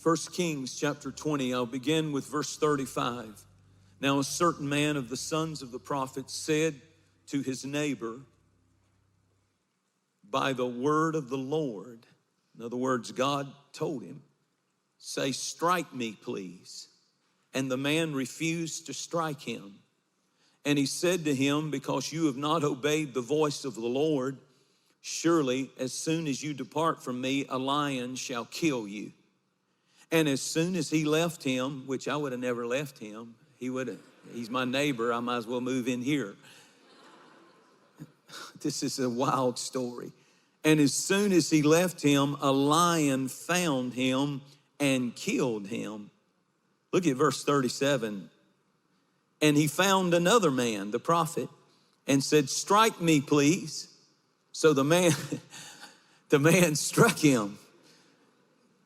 1 Kings chapter 20, I'll begin with verse 35. Now a certain man of the sons of the prophets said to his neighbor, by the word of the Lord, in other words, God told him, say, strike me, please. And the man refused to strike him. And he said to him, because you have not obeyed the voice of the Lord, surely as soon as you depart from me, a lion shall kill you. And as soon as he left him, which I would have never left him, he's my neighbor, I might as well move in here. This is a wild story. And as soon as he left him, a lion found him and killed him. Look at verse 37. And he found another man, the prophet, and said, strike me, please. So the man struck him.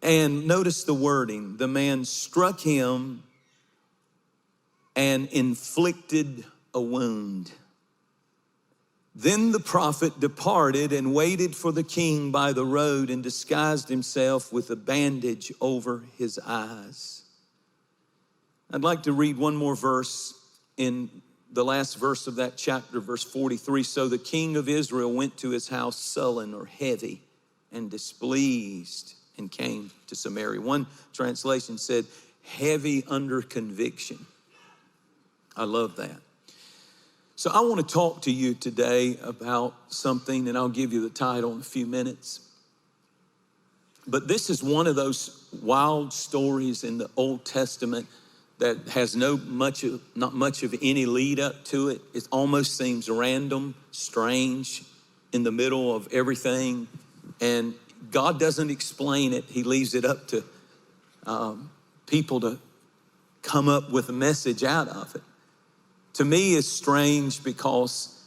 And notice the wording. The man struck him and inflicted a wound. Then the prophet departed and waited for the king by the road and disguised himself with a bandage over his eyes. I'd like to read one more verse in the last verse of that chapter, verse 43. So the king of Israel went to his house sullen or heavy and displeased and came to Samaria. One translation said, heavy under conviction. I love that. So I want to talk to you today about something, and I'll give you the title in a few minutes. But this is one of those wild stories in the Old Testament that has not much of any lead up to it. It almost seems random, strange, in the middle of everything. And God doesn't explain it. He leaves it up to people to come up with a message out of it. To me, it's strange because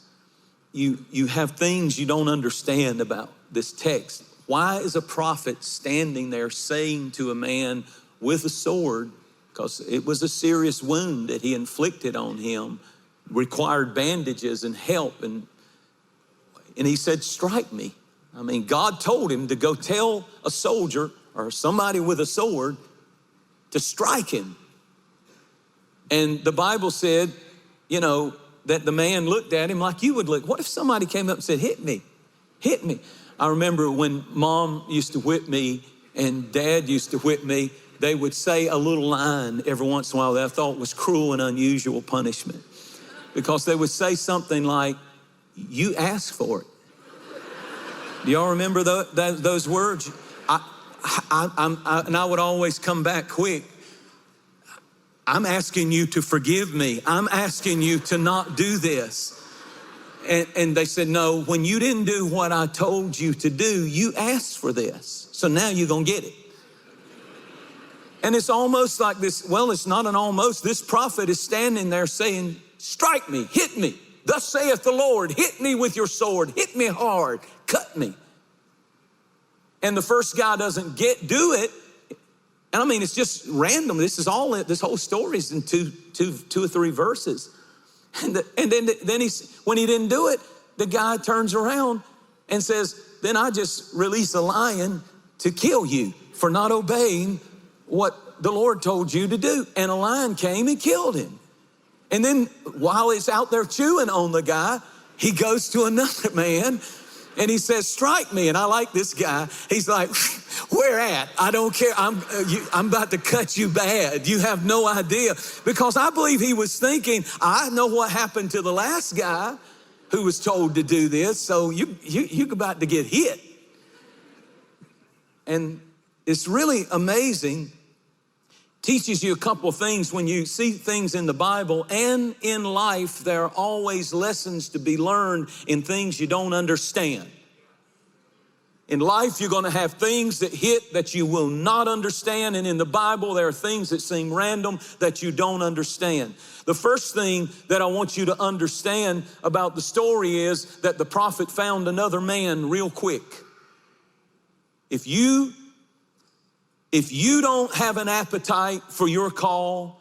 you have things you don't understand about this text. Why is a prophet standing there saying to a man with a sword, because it was a serious wound that he inflicted on him, required bandages and help, and he said, strike me. I mean, God told him to go tell a soldier or somebody with a sword to strike him. And the Bible said, you know, that the man looked at him like you would look. What if somebody came up and said, hit me, hit me? I remember when Mom used to whip me and Dad used to whip me, they would say a little line every once in a while that I thought was cruel and unusual punishment. Because they would say something like, you asked for it. Do y'all remember those words? And I would always come back quick. I'm asking you to forgive me. I'm asking you to not do this. And they said, no, when you didn't do what I told you to do, you asked for this. So now you're going to get it. And it's almost like this. Well, it's not an almost. This prophet is standing there saying, strike me, hit me. Thus saith the Lord, hit me with your sword, hit me hard, cut me. And the first guy doesn't do it. And I mean, it's just random. This whole story is in two or three verses. And then when he didn't do it, the guy turns around and says, then I just release a lion to kill you for not obeying what the Lord told you to do. And a lion came and killed him. And then while he's out there chewing on the guy, he goes to another man and he says, strike me. And I like this guy. He's like, where at? I don't care. I'm about to cut you bad. You have no idea. Because I believe he was thinking, I know what happened to the last guy who was told to do this. So you're about to get hit. And it's really amazing. Teaches you a couple of things. When you see things in the Bible and in life, there are always lessons to be learned in things you don't understand. In life, you're going to have things that hit that you will not understand. And in the Bible, there are things that seem random that you don't understand. The first thing that I want you to understand about the story is that the prophet found another man real quick. If you don't have an appetite for your call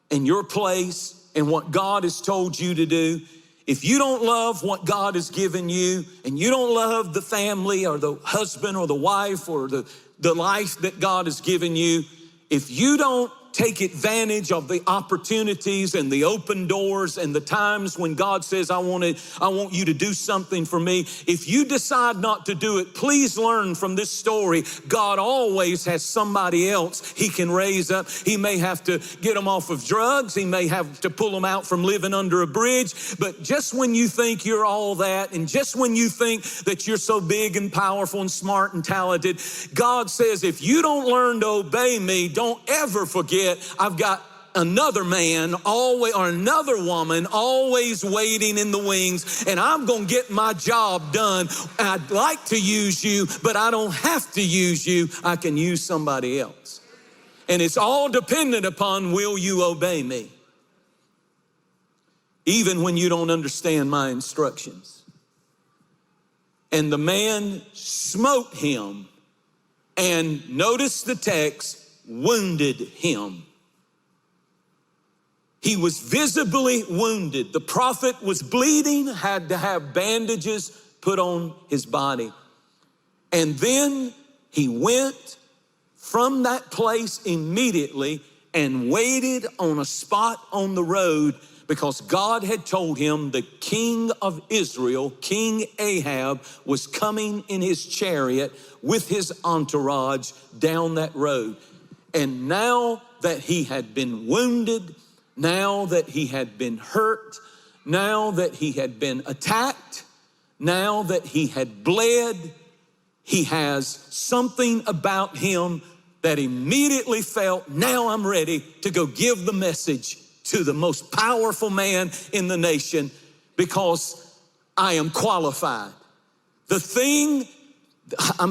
and your place and what God has told you to do, if you don't love what God has given you and you don't love the family or the husband or the wife or the life that God has given you, if you don't take advantage of the opportunities and the open doors and the times when God says, I want you to do something for me. If you decide not to do it, please learn from this story. God always has somebody else he can raise up. He may have to get them off of drugs. He may have to pull them out from living under a bridge. But just when you think you're all that, and just when you think that you're so big and powerful and smart and talented, God says, if you don't learn to obey me, don't ever forget I've got another man always, or another woman always waiting in the wings, and I'm going to get my job done. I'd like to use you, but I don't have to use you. I can use somebody else. And it's all dependent upon, will you obey me? Even when you don't understand my instructions. And the man smote him, and notice the text, wounded him. He was visibly wounded. The prophet was bleeding, had to have bandages put on his body. And then he went from that place immediately and waited on a spot on the road, because God had told him the king of Israel, King Ahab, was coming in his chariot with his entourage down that road. And now that he had been wounded, now that he had been hurt, now that he had been attacked, now that he had bled, he has something about him that immediately felt, now I'm ready to go give the message to the most powerful man in the nation, because I am qualified. The thing,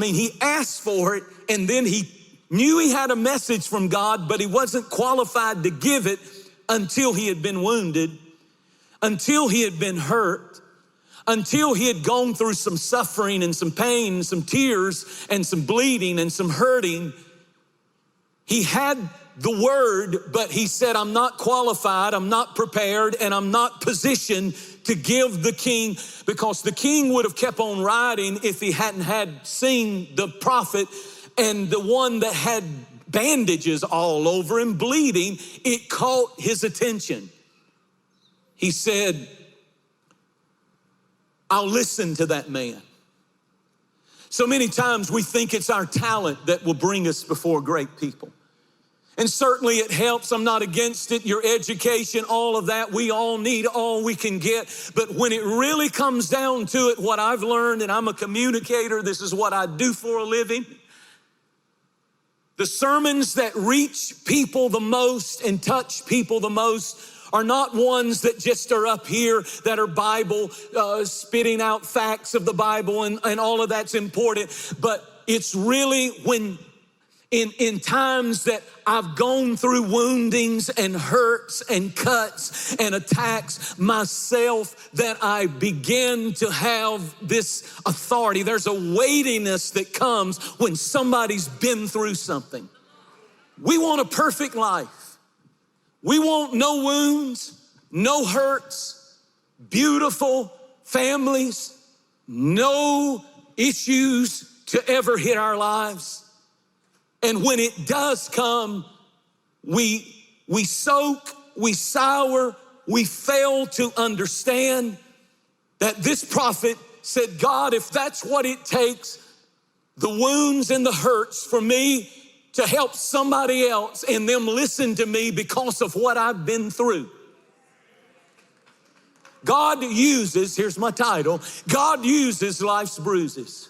he asked for it, and then he knew he had a message from God, but he wasn't qualified to give it until he had been wounded, until he had been hurt, until he had gone through some suffering and some pain and some tears and some bleeding and some hurting. He had the word, but he said, I'm not qualified, I'm not prepared, and I'm not positioned to give the king, because the king would have kept on riding if he hadn't had seen the prophet, and the one that had bandages all over him, bleeding. It caught his attention. He said, I'll listen to that man. So many times we think it's our talent that will bring us before great people. And certainly it helps. I'm not against it. Your education, all of that, we all need all we can get. But when it really comes down to it, what I've learned, and I'm a communicator, this is what I do for a living. The sermons that reach people the most and touch people the most are not ones that just are up here that are Bible, spitting out facts of the Bible, and all of that's important. But it's really when in times that I've gone through woundings and hurts and cuts and attacks myself, that I begin to have this authority. There's a weightiness that comes when somebody's been through something. We want a perfect life. We want no wounds, no hurts, beautiful families, no issues to ever hit our lives. And when it does come, we soak, we sour, we fail to understand that this prophet said, God, if that's what it takes, the wounds and the hurts for me to help somebody else and them listen to me because of what I've been through. God uses, here's my title, God uses life's bruises.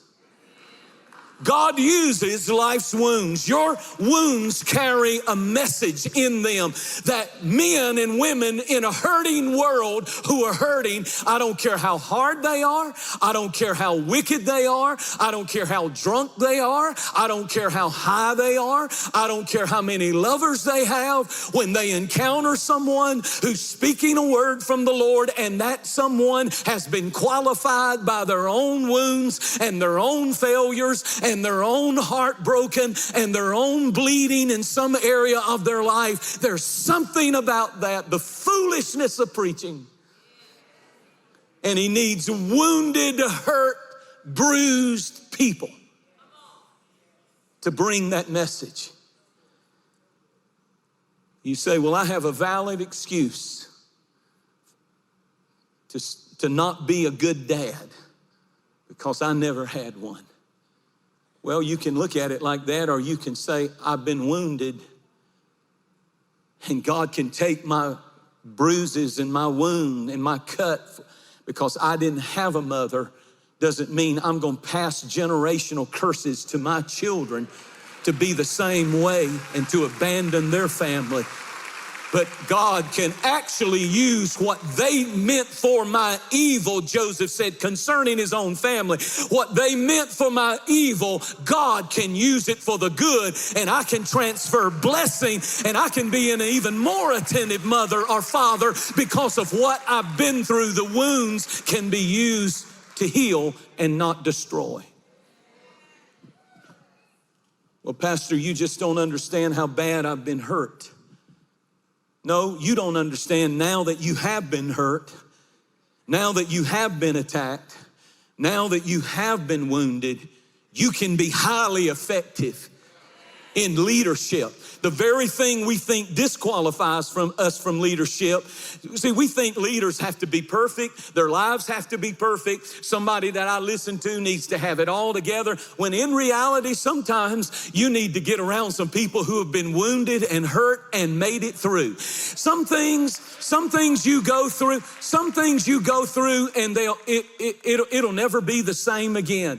God uses life's wounds. Your wounds carry a message in them that men and women in a hurting world who are hurting, I don't care how hard they are, I don't care how wicked they are, I don't care how drunk they are, I don't care how high they are, I don't care how many lovers they have, when they encounter someone who's speaking a word from the Lord, and that someone has been qualified by their own wounds and their own failures and their own heart broken and their own bleeding in some area of their life. There's something about that, the foolishness of preaching. And he needs wounded, hurt, bruised people to bring that message. You say, well, I have a valid excuse to not be a good dad because I never had one. Well, you can look at it like that, or you can say, I've been wounded, and God can take my bruises and my wound and my cut because I didn't have a mother. Doesn't mean I'm going to pass generational curses to my children to be the same way and to abandon their family. But God can actually use what they meant for my evil, Joseph said concerning his own family. What they meant for my evil, God can use it for the good, and I can transfer blessing, and I can be an even more attentive mother or father because of what I've been through. The wounds can be used to heal and not destroy. Well, Pastor, you just don't understand how bad I've been hurt. No, you don't understand now that you have been hurt, now that you have been attacked, now that you have been wounded, you can be highly effective in leadership. The very thing we think disqualifies us from leadership. See, we think leaders have to be perfect. Their lives have to be perfect. Somebody that I listen to needs to have it all together. When in reality, sometimes you need to get around some people who have been wounded and hurt and made it through. Some things you go through, and it'll never be the same again.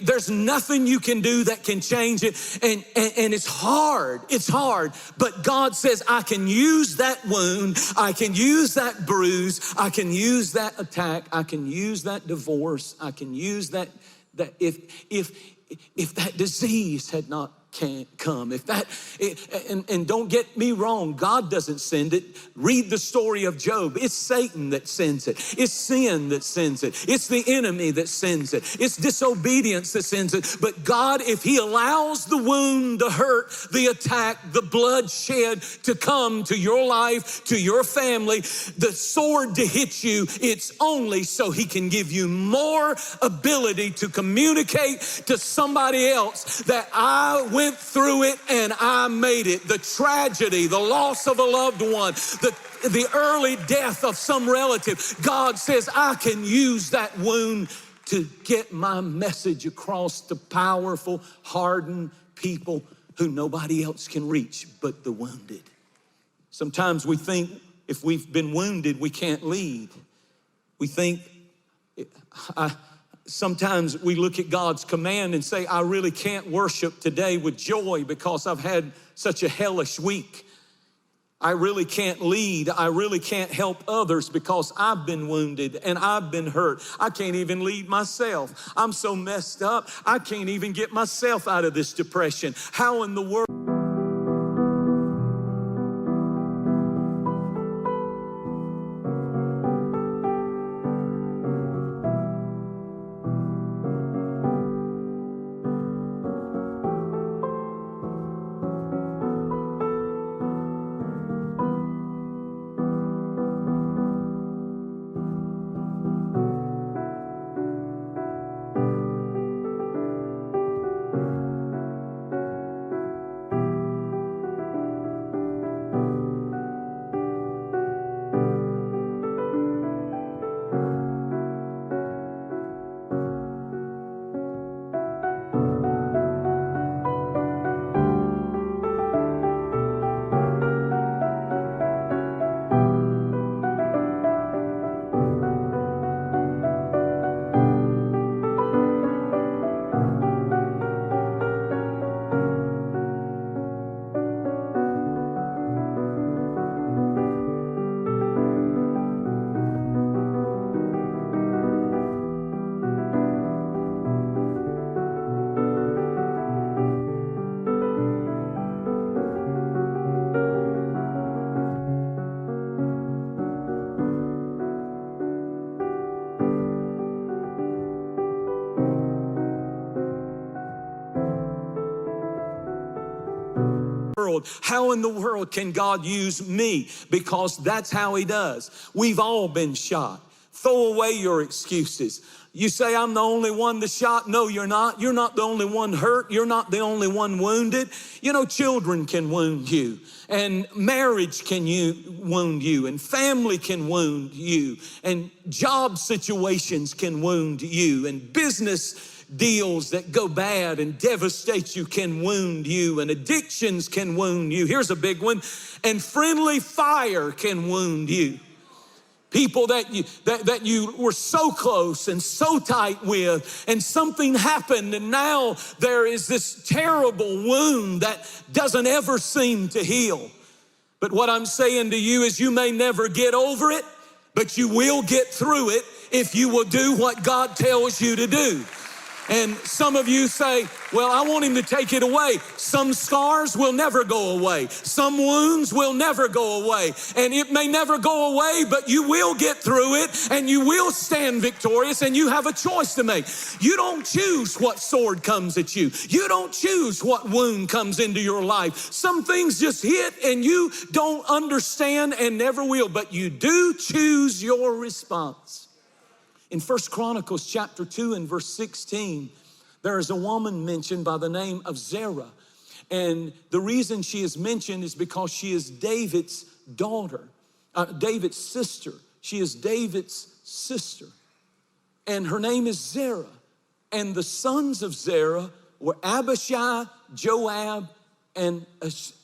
There's nothing you can do that can change it, and it's hard, but God says, I can use that wound, I can use that bruise, I can use that attack, I can use that divorce, I can use that if that disease had not come, and don't get me wrong, God doesn't send it. Read the story of Job. It's Satan that sends it. It's sin that sends it. It's the enemy that sends it. It's disobedience that sends it. But God, if he allows the wound, the hurt, the attack, the bloodshed to come to your life, to your family, the sword to hit you, it's only so he can give you more ability to communicate to somebody else that I went through it and I made it. The tragedy, the loss of a loved one, the early death of some relative. God says, I can use that wound to get my message across to powerful, hardened people who nobody else can reach but the wounded. Sometimes we think if we've been wounded, we can't lead. We think, sometimes we look at God's command and say, I really can't worship today with joy because I've had such a hellish week. I really can't lead. I really can't help others because I've been wounded and I've been hurt. I can't even lead myself. I'm so messed up, I can't even get myself out of this depression. How in the world? How in the world can God use me? Because that's how he does. We've all been shot. Throw away your excuses. You say, I'm the only one that's shot. No, you're not. You're not the only one hurt. You're not the only one wounded. You know, children can wound you, and marriage can wound you, and family can wound you, and job situations can wound you, and business deals that go bad and devastate you can wound you, and addictions can wound you. Here's a big one. And friendly fire can wound you. People that you were so close and so tight with, and something happened, and now there is this terrible wound that doesn't ever seem to heal. But what I'm saying to you is, you may never get over it, but you will get through it if you will do what God tells you to do. And some of you say, well, I want him to take it away. Some scars will never go away. Some wounds will never go away. And it may never go away, but you will get through it, and you will stand victorious, and you have a choice to make. You don't choose what sword comes at you. You don't choose what wound comes into your life. Some things just hit and you don't understand and never will, but you do choose your response. In 1 Chronicles chapter 2 and verse 16, there is a woman mentioned by the name of Zerah. And the reason she is mentioned is because she is David's daughter, David's sister. She is David's sister. And her name is Zerah. And the sons of Zerah were Abishai, Joab, and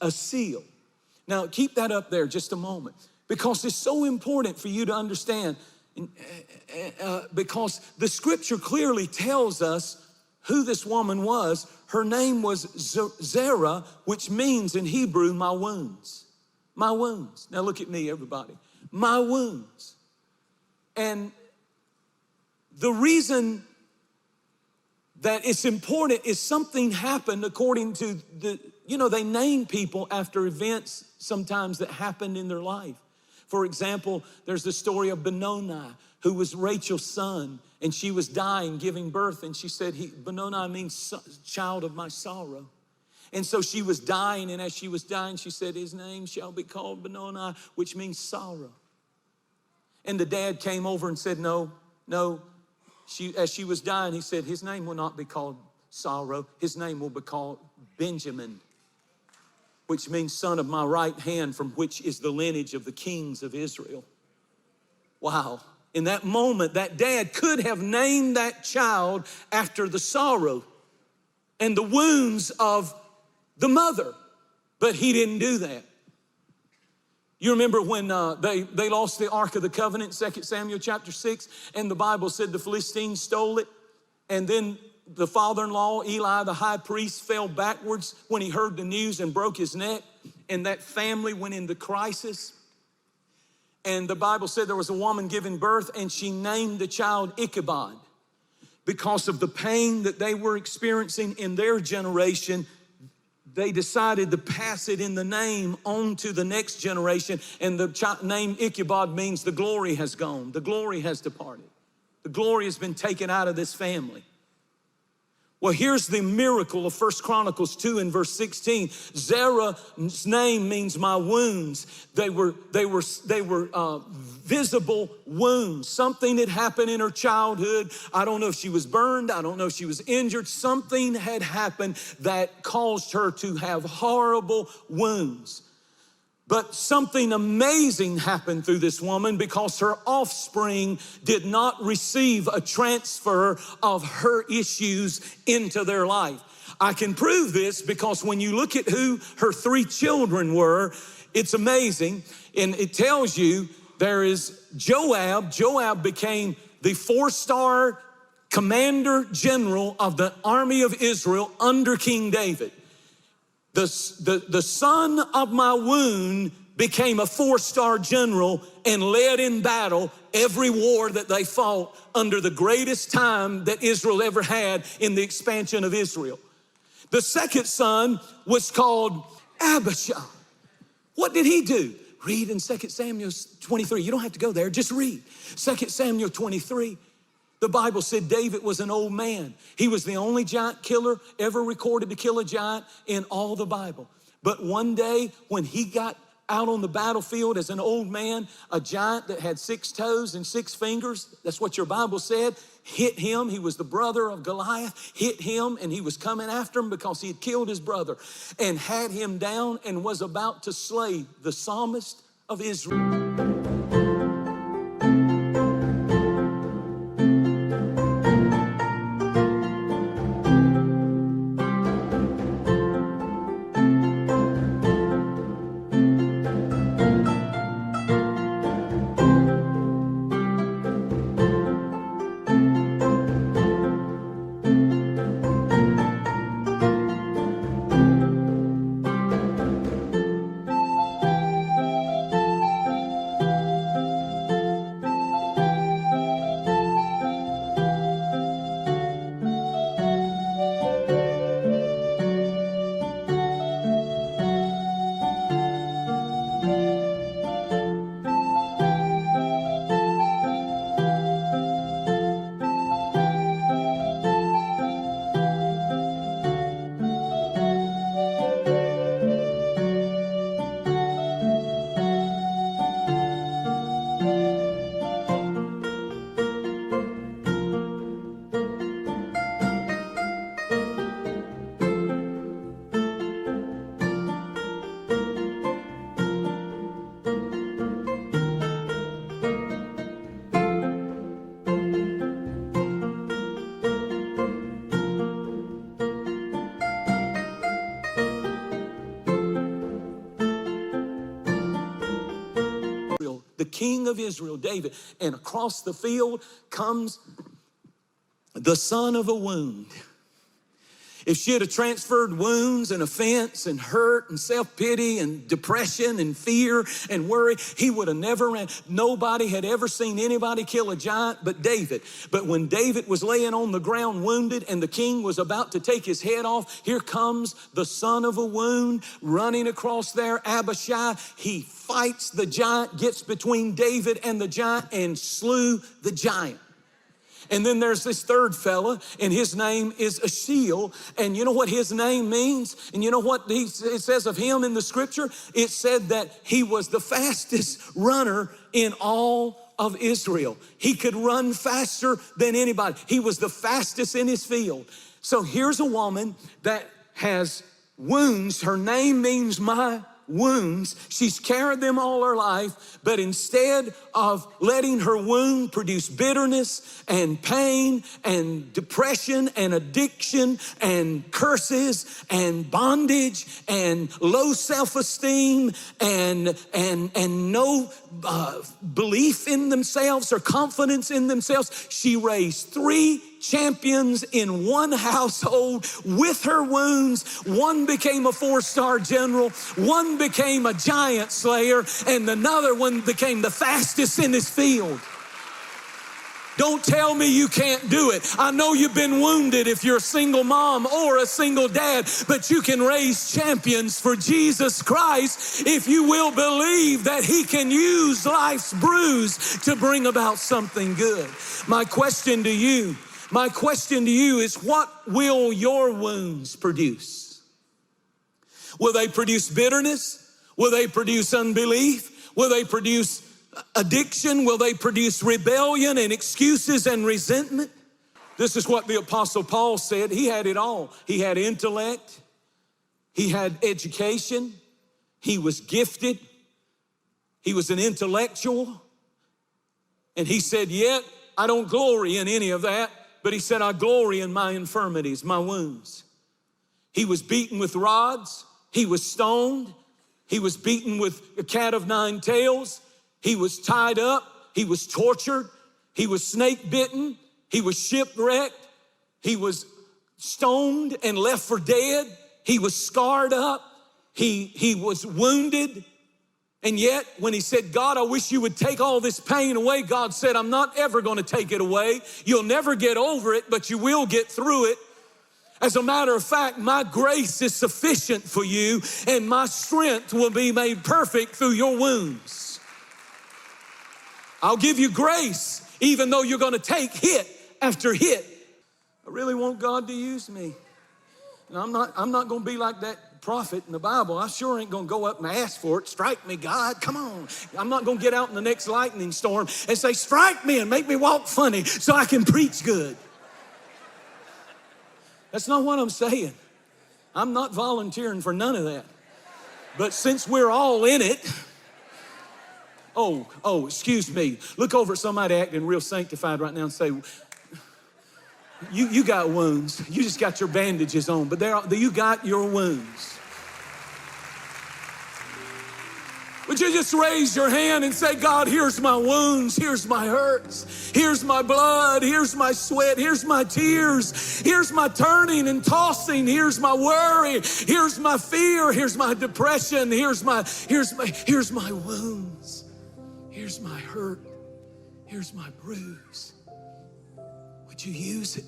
Asahel. Now keep that up there just a moment, because it's so important for you to understand. Because the scripture clearly tells us who this woman was. Her name was Zerah, which means in Hebrew, my wounds. My wounds. Now look at me, everybody. My wounds. And the reason that it's important is something happened according to they name people after events sometimes that happened in their life. For example, there's the story of Benoni, who was Rachel's son, and she was dying, giving birth, and she said, Benoni means child of my sorrow. And so she was dying, and as she was dying, she said, his name shall be called Benoni, which means sorrow. And the dad came over and said, no. As she was dying, he said, his name will not be called sorrow. His name will be called Benjamin, which means son of my right hand, from which is the lineage of the kings of Israel. Wow. In that moment, that dad could have named that child after the sorrow and the wounds of the mother, but he didn't do that. You remember when they lost the Ark of the Covenant, 2 Samuel chapter 6, and the Bible said the Philistines stole it, and then the father-in-law, Eli, the high priest, fell backwards when he heard the news and broke his neck, and that family went into crisis. And the Bible said there was a woman giving birth, and she named the child Ichabod because of the pain that they were experiencing in their generation. They decided to pass it in the name on to the next generation, and the name Ichabod means the glory has gone, the glory has departed. The glory has been taken out of this family. Well, here's the miracle of 1 Chronicles 2 and verse 16. Zerah's name means my wounds. They were visible wounds. Something had happened in her childhood. I don't know if she was burned. I don't know if she was injured. Something had happened that caused her to have horrible wounds. But something amazing happened through this woman, because her offspring did not receive a transfer of her issues into their life. I can prove this because when you look at who her 3 children were, it's amazing. And it tells you there is Joab. Joab became the 4-star commander general of the army of Israel under King David. The son of my wound became a 4-star general and led in battle every war that they fought under the greatest time that Israel ever had in the expansion of Israel. The second son was called Abishai. What did he do? Read in 2 Samuel 23. You don't have to go there, just read. 2 Samuel 23. The Bible said David was an old man. He was the only giant killer ever recorded to kill a giant in all the Bible. But one day when he got out on the battlefield as an old man, a giant that had 6 toes and 6 fingers. That's what your Bible said. Hit him. He was the brother of Goliath. Hit him, and he was coming after him because he had killed his brother, and had him down and was about to slay the psalmist of Israel. The king of Israel, David, and across the field comes the son of a wound. If she had transferred wounds and offense and hurt and self-pity and depression and fear and worry, he would have never ran. Nobody had ever seen anybody kill a giant but David. But when David was laying on the ground wounded and the king was about to take his head off, here comes the son of a wound running across there, Abishai. He fights the giant, gets between David and the giant, and slew the giant. And then there's this third fella, and his name is Ashiel. And you know what his name means? And you know what it says of him in the scripture? It said that he was the fastest runner in all of Israel. He could run faster than anybody. He was the fastest in his field. So here's a woman that has wounds. Her name means my wounds. She's carried them all her life, but instead of letting her wound produce bitterness and pain and depression and addiction and curses and bondage and low self-esteem and no belief in themselves or confidence in themselves, she raised 3 champions in one household with her wounds. One became a 4-star general, one became a giant slayer, and another one became the fastest in his field. Don't tell me you can't do it. I know you've been wounded if you're a single mom or a single dad, but you can raise champions for Jesus Christ if you will believe that he can use life's bruise to bring about something good. My question to you is, what will your wounds produce? Will they produce bitterness? Will they produce unbelief? Will they produce addiction? Will they produce rebellion and excuses and resentment? This is what the Apostle Paul said. He had it all. He had intellect. He had education. He was gifted. He was an intellectual. And he said, yet I don't glory in any of that. But he said, I glory in my infirmities, my wounds. He was beaten with rods. He was stoned. He was beaten with a cat of 9 tails. He was tied up. He was tortured. He was snake bitten. He was shipwrecked. He was stoned and left for dead. He was scarred up. He was wounded. And yet, when he said, God, I wish you would take all this pain away, God said, I'm not ever going to take it away. You'll never get over it, but you will get through it. As a matter of fact, my grace is sufficient for you, and my strength will be made perfect through your wounds. I'll give you grace, even though you're going to take hit after hit. I really want God to use me. And I'm not going to be like that prophet in the Bible, I sure ain't gonna go up and ask for it. Strike me, God, come on. I'm not gonna get out in the next lightning storm and say, strike me and make me walk funny so I can preach good. That's not what I'm saying. I'm not volunteering for none of that. But since we're all in it, excuse me. Look over at somebody acting real sanctified right now and say, you got wounds. You just got your bandages on, but you got your wounds. Would you just raise your hand and say, God, here's my wounds, here's my hurts, here's my blood, here's my sweat, here's my tears, here's my turning and tossing, here's my worry, here's my fear, here's my depression, here's my wounds, here's my hurt, here's my bruise. Would you use it?